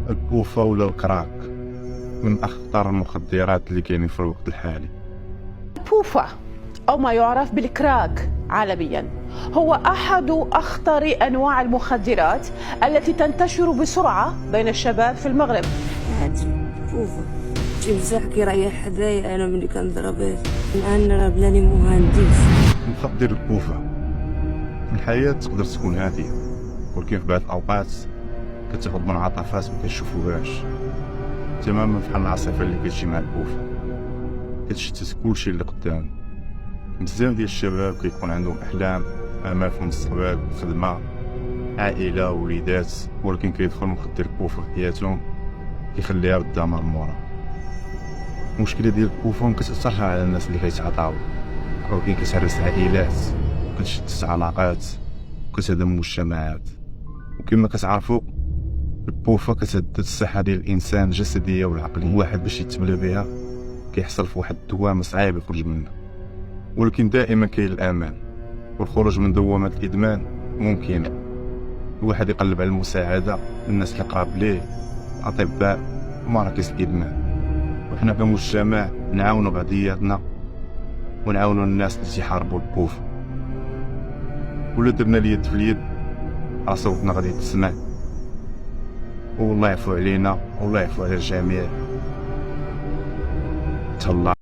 البوفا ولا الكراك من أخطر المخدرات اللي كاينين في الوقت الحالي. البوفا أو ما يعرف بالكراك عالميا هو أحد أخطر أنواع المخدرات التي تنتشر بسرعة بين الشباب في المغرب. البوفا تمسح كيريح حدايا أنا ملي كنضربه لأن راه بلاني مهندس. المخدر البوفا الحياة تقدر تكون هادية، ولكن في بعض الأوقات كتاخد منعطفات مكنشوفوهاش تماما بحال العاصفة اللي كتجي مع البوفا، كتشتت كلشي اللي قدام. بزاف ديال الشباب كيكون عندهم أحلام، آمال في المستقبل، خدمة، عائلة، وليدات، ولكن كيدخل مخدر البوفا في حياتهم كيخليها بالدمار مورا. المشكلة ديال البوفا مكتأثرش على الناس اللي كيتعاطاو، ولكن كتهرس عائلات، كتشتت علاقات، وكتهدم مجتمعات. وكما كتعرفوا البوفا كتهدد الصحة ديال الإنسان الجسدية والعقلية. الواحد باش يتملى بها كيحصل في واحد الدوامة صعيب يخرج منها، ولكن دائما كاين الأمان، والخروج من دوامة الإدمان ممكن. الواحد يقلب على المساعدة، الناس اللي قراب ليه، أطباء، مراكز الإدمان. وحنا كمجتمع نعاونوا بعضياتنا ونعاونوا الناس اللي تيحاربوا البوفا، ولا درنا اليد في اليد راه صوتنا غادي تسمع. والله يعفو علينا والله يعفو على الجميع. تهلا.